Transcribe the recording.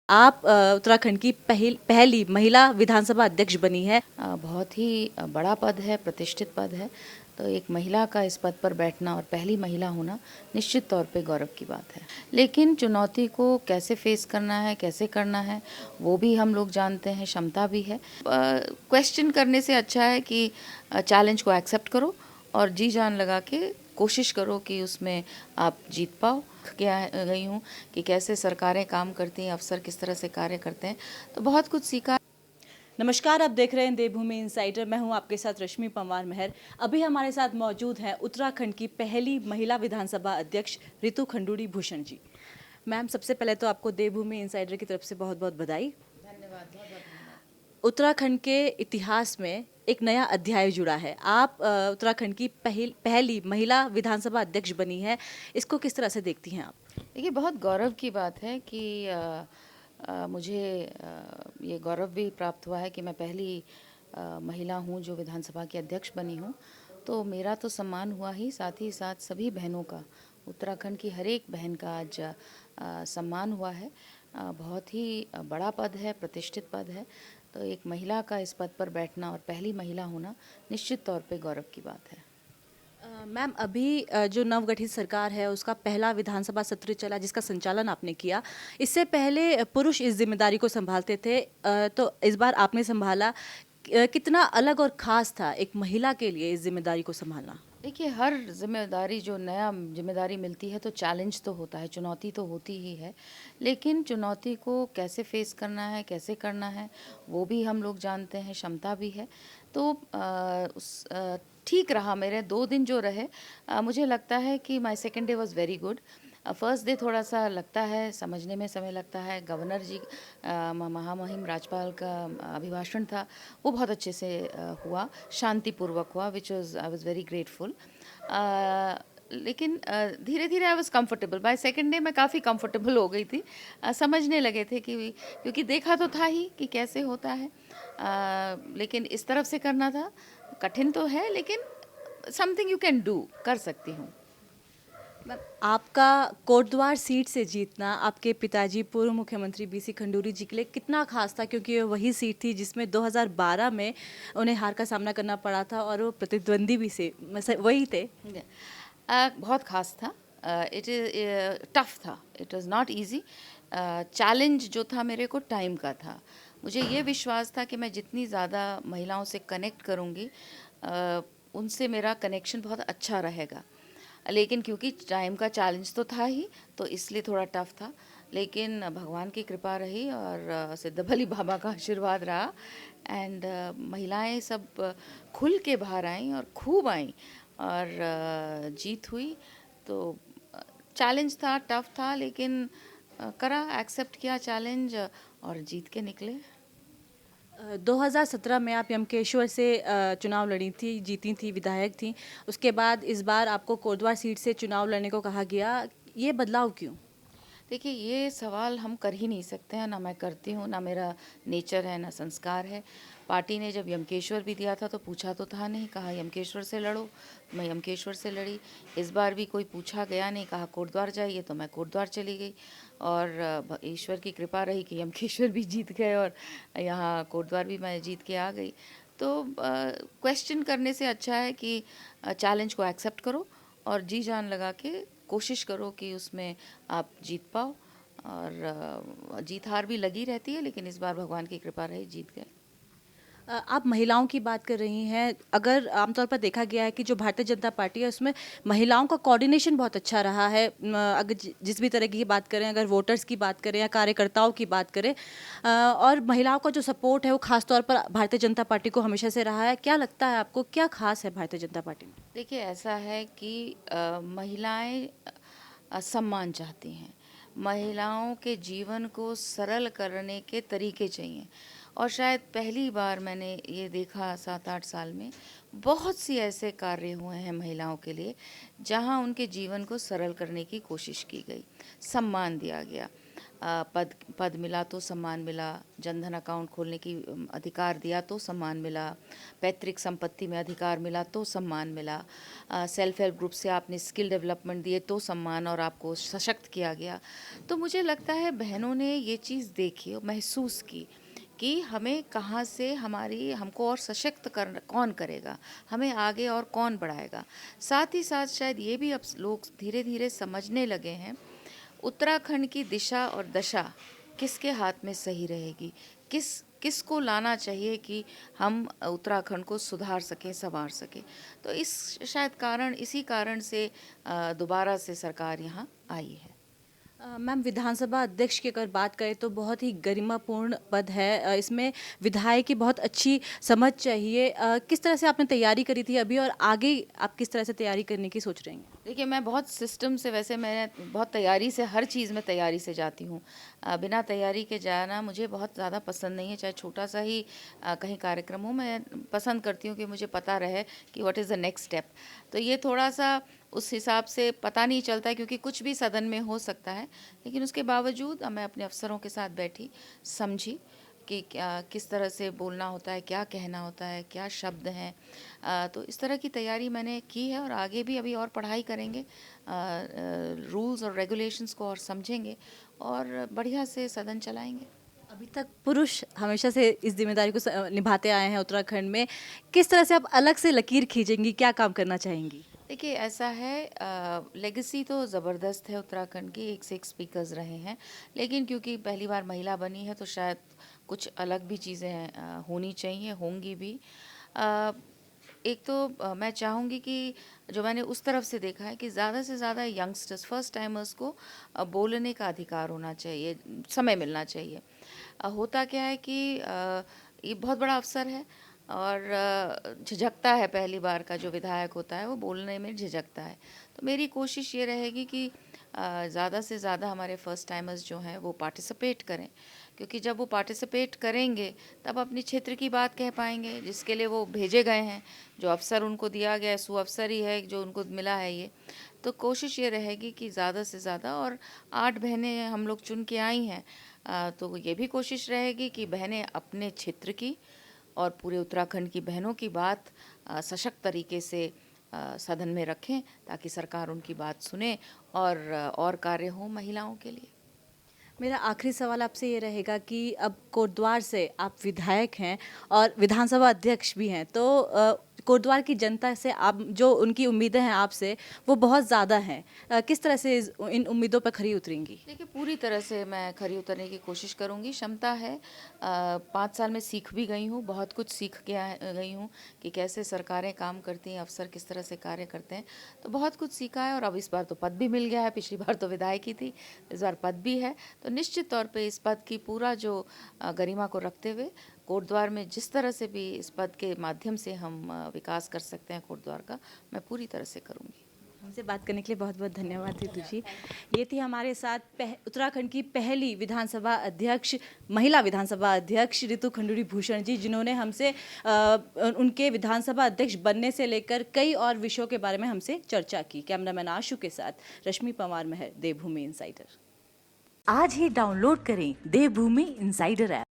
आप उत्तराखंड की पहली महिला विधानसभा अध्यक्ष बनी है। बहुत ही बड़ा पद है, प्रतिष्ठित पद है। तो एक महिला का इस पद पर बैठना और पहली महिला होना निश्चित तौर पे गौरव की बात है। लेकिन चुनौती को कैसे फेस करना है, कैसे करना है, वो भी हम लोग जानते हैं, क्षमता भी है। क्वेश्चन करने से अच्छा है कि चैलेंज को एक्सेप्ट करो और जी जान लगा के कोशिश करो कि उसमें आप जीत पाओ। क्या गई हूँ कि कैसे सरकारें काम करती हैं, अफसर किस तरह से कार्य करते हैं, तो बहुत कुछ सीखा। नमस्कार, आप देख रहे हैं देवभूमि इनसाइडर। मैं हूं आपके साथ रश्मि पंवार मेहर। अभी हमारे साथ मौजूद हैं उत्तराखंड की पहली महिला विधानसभा अध्यक्ष रितु खंडूड़ी भूषण जी। मैम, सबसे पहले तो आपको देवभूमि इनसाइडर की तरफ से बहुत बहुत बधाई। धन्यवाद, बहुत बहुत। उत्तराखंड के इतिहास में एक नया अध्याय जुड़ा है। आप उत्तराखंड की पहली महिला विधानसभा अध्यक्ष बनी है। इसको किस तरह से देखती हैं आप? देखिए, बहुत गौरव की बात है कि मुझे ये गौरव भी प्राप्त हुआ है कि मैं पहली महिला हूँ जो विधानसभा की अध्यक्ष बनी हूँ। तो मेरा तो सम्मान हुआ ही, साथ ही साथ सभी बहनों का, उत्तराखंड की हर एक बहन का आज सम्मान हुआ है। बहुत ही बड़ा पद है, प्रतिष्ठित पद है। तो एक महिला का इस पद पर बैठना और पहली महिला होना निश्चित तौर पे गौरव की बात है। मैम, अभी जो नवगठित सरकार है उसका पहला विधानसभा सत्र चला जिसका संचालन आपने किया। इससे पहले पुरुष इस जिम्मेदारी को संभालते थे, तो इस बार आपने संभाला। कितना अलग और ख़ास था एक महिला के लिए इस जिम्मेदारी को संभालना? देखिए, हर जिम्मेदारी जो नया जिम्मेदारी मिलती है तो चैलेंज तो होता है, चुनौती तो होती ही है। लेकिन चुनौती को कैसे फेस करना है, कैसे करना है, वो भी हम लोग जानते हैं, क्षमता भी है। तो ठीक रहा, मेरे 2 दिन जो रहे, मुझे लगता है कि my second day was very good. First day थोड़ा सा लगता है, समझने में समय लगता है। गवर्नर जी महामहिम राज्यपाल का अभिभाषण था, वो बहुत अच्छे से हुआ, शांतिपूर्वक हुआ, which was I was very grateful. लेकिन धीरे धीरे I was comfortable. By second day मैं काफ़ी कंफर्टेबल हो गई थी। समझने लगे थे कि, क्योंकि देखा तो था ही कि कैसे होता है। लेकिन इस तरफ से करना था, कठिन तो है लेकिन समथिंग यू कैन डू, कर सकती हूँ। मैम, आपका कोटद्वार सीट से जीतना आपके पिताजी पूर्व मुख्यमंत्री बीसी खंडूरी जी के लिए कितना खास था, क्योंकि वही सीट थी जिसमें 2012 में उन्हें हार का सामना करना पड़ा था और वो प्रतिद्वंदी भी से वही थे। बहुत खास था। इट इज़ टफ था, it was not easy. Challenge जो था मेरे को टाइम का था। मुझे ये विश्वास था कि मैं जितनी ज़्यादा महिलाओं से कनेक्ट करूँगी, उनसे मेरा कनेक्शन बहुत अच्छा रहेगा। लेकिन क्योंकि टाइम का चैलेंज तो था ही, तो इसलिए थोड़ा टफ था। लेकिन भगवान की कृपा रही और सिद्धबली बाबा का आशीर्वाद रहा। एंड महिलाएं सब खुल के बाहर आईं और खूब आईं और जीत हुई। तो चैलेंज था, टफ था, लेकिन करा, एक्सेप्ट किया चैलेंज और जीत के निकले। 2017 में आप यमकेश्वर से चुनाव लड़ी थी, जीती थी, विधायक थी। उसके बाद इस बार आपको कोटद्वार सीट से चुनाव लड़ने को कहा गया। ये बदलाव क्यों? देखिए, ये सवाल हम कर ही नहीं सकते हैं, ना मैं करती हूँ, ना मेरा नेचर है, ना संस्कार है। पार्टी ने जब यमकेश्वर भी दिया था तो पूछा तो था नहीं, कहा यमकेश्वर से लड़ो, मैं यमकेश्वर से लड़ी। इस बार भी कोई पूछा गया नहीं, कहा कोटद्वार जाइए, तो मैं कोटद्वार चली गई। और ईश्वर की कृपा रही कि यमकेश्वर भी जीत गए और यहाँ कोटद्वार भी मैं जीत के आ गई। तो क्वेश्चन करने से अच्छा है कि चैलेंज को एक्सेप्ट करो और जी जान लगा के कोशिश करो कि उसमें आप जीत पाओ। और जीत हार भी लगी रहती है, लेकिन इस बार भगवान की कृपा रही, जीत गए। आप महिलाओं की बात कर रही हैं। अगर आमतौर पर देखा गया है कि जो भारतीय जनता पार्टी है उसमें महिलाओं का कोऑर्डिनेशन बहुत अच्छा रहा है। अगर जिस भी तरह की बात करें, अगर वोटर्स की बात करें या कार्यकर्ताओं की बात करें, और महिलाओं का जो सपोर्ट है वो खासतौर पर भारतीय जनता पार्टी को हमेशा से रहा है। क्या लगता है आपको, क्या खास है भारतीय जनता पार्टी में? देखिए, ऐसा है कि महिलाएं सम्मान चाहती हैं। महिलाओं के जीवन को सरल करने के तरीके चाहिए। और शायद पहली बार मैंने ये देखा 7-8 साल में, बहुत सी ऐसे कार्य हुए हैं महिलाओं के लिए जहां उनके जीवन को सरल करने की कोशिश की गई, सम्मान दिया गया। पद पद मिला तो सम्मान मिला, जनधन अकाउंट खोलने की अधिकार दिया तो सम्मान मिला, पैतृक संपत्ति में अधिकार मिला तो सम्मान मिला, सेल्फ हेल्प ग्रुप से आपने स्किल डेवलपमेंट दिए तो सम्मान और आपको सशक्त किया गया। तो मुझे लगता है बहनों ने ये चीज़ देखी और महसूस की कि हमें कहाँ से हमको और सशक्त कर कौन करेगा, हमें आगे और कौन बढ़ाएगा। साथ ही साथ शायद ये भी अब लोग धीरे धीरे समझने लगे हैं, उत्तराखंड की दिशा और दशा किसके हाथ में सही रहेगी, किसको लाना चाहिए कि हम उत्तराखंड को सुधार सकें, संवार सकें। तो इसी कारण से दोबारा से सरकार यहाँ आई है। मैम, विधानसभा अध्यक्ष की अगर बात करें तो बहुत ही गरिमापूर्ण पद है। इसमें विधायक की बहुत अच्छी समझ चाहिए। किस तरह से आपने तैयारी करी थी अभी, और आगे आप किस तरह से तैयारी करने की सोच रही हैं? देखिए, मैं बहुत सिस्टम से, वैसे मैं बहुत तैयारी से, हर चीज़ में तैयारी से जाती हूँ। बिना तैयारी के जाना मुझे बहुत ज़्यादा पसंद नहीं है। चाहे छोटा सा ही कहीं कार्यक्रम हो, मैं पसंद करती हूँ कि मुझे पता रहे कि what is the next step. तो ये थोड़ा सा उस हिसाब से पता नहीं चलता है, क्योंकि कुछ भी सदन में हो सकता है। लेकिन उसके बावजूद मैं अपने अफसरों के साथ बैठी, समझी कि किस तरह से बोलना होता है, क्या कहना होता है, क्या शब्द हैं। तो इस तरह की तैयारी मैंने की है और आगे भी अभी और पढ़ाई करेंगे, रूल्स और रेगुलेशंस को और समझेंगे और बढ़िया से सदन चलाएंगे। अभी तक पुरुष हमेशा से इस जिम्मेदारी को निभाते आए हैं उत्तराखंड में। किस तरह से आप अलग से लकीर खींचेंगी, क्या काम करना चाहेंगी? देखिए, ऐसा है, लेगेसी तो ज़बरदस्त है उत्तराखंड की, एक से एक स्पीकर्स रहे हैं। लेकिन क्योंकि पहली बार महिला बनी है तो शायद कुछ अलग भी चीज़ें होनी चाहिए, होंगी भी। अ, एक तो मैं चाहूँगी कि जो मैंने उस तरफ से देखा है कि ज़्यादा से ज़्यादा यंगस्टर्स, फर्स्ट टाइमर्स को बोलने का अधिकार होना चाहिए, समय मिलना चाहिए। होता क्या है कि ये बहुत बड़ा अवसर है और झिझकता है, पहली बार का जो विधायक होता है वो बोलने में झिझकता है। तो मेरी कोशिश ये रहेगी कि ज़्यादा से ज़्यादा हमारे फर्स्ट टाइमर्स जो हैं वो पार्टिसिपेट करें, क्योंकि जब वो पार्टिसिपेट करेंगे तब अपनी क्षेत्र की बात कह पाएंगे, जिसके लिए वो भेजे गए हैं, जो अवसर उनको दिया गया है, सुअवसर ही है जो उनको मिला है ये। तो कोशिश ये रहेगी कि ज़्यादा से ज़्यादा, और 8 बहनें हम लोग चुन के आई हैं, तो ये भी कोशिश रहेगी कि बहनें अपने क्षेत्र की और पूरे उत्तराखंड की बहनों की बात सशक्त तरीके से सदन में रखें, ताकि सरकार उनकी बात सुने और कार्य हो महिलाओं के लिए। मेरा आखिरी सवाल आपसे ये रहेगा कि अब कोटद्वार से आप विधायक हैं और विधानसभा अध्यक्ष भी हैं, तो कोटद्वार की जनता से आप जो उनकी उम्मीदें हैं आपसे, वो बहुत ज़्यादा हैं। किस तरह से इन उम्मीदों पर खरी उतरेंगी? देखिए, पूरी तरह से मैं खरी उतरने की कोशिश करूंगी, क्षमता है। 5 साल में सीख भी गई हूँ, बहुत कुछ सीख गई हूँ कि कैसे सरकारें काम करती हैं, अफसर किस तरह से कार्य करते हैं। तो बहुत कुछ सीखा है और अब इस बार तो पद भी मिल गया है, पिछली बार तो विधायक ही थी, इस बार पद भी है। तो निश्चित तौर पे इस पद की पूरा जो गरिमा को रखते हुए, कोटद्वार में जिस तरह से भी इस पद के माध्यम से हम विकास कर सकते हैं कोटद्वार का, मैं पूरी तरह से करूँगी। हमसे बात करने के लिए बहुत बहुत धन्यवाद रितु जी। ये थी हमारे साथ उत्तराखंड की पहली विधानसभा अध्यक्ष, महिला विधानसभा अध्यक्ष रितु खंडूड़ी भूषण जी, जिन्होंने हमसे उनके विधानसभा अध्यक्ष बनने से लेकर कई और विषयों के बारे में हमसे चर्चा की। कैमरामैन आशु के साथ रश्मि पवार महर, देवभूमि इनसाइडर। आज ही डाउनलोड करें देवभूमि इनसाइडर ऐप।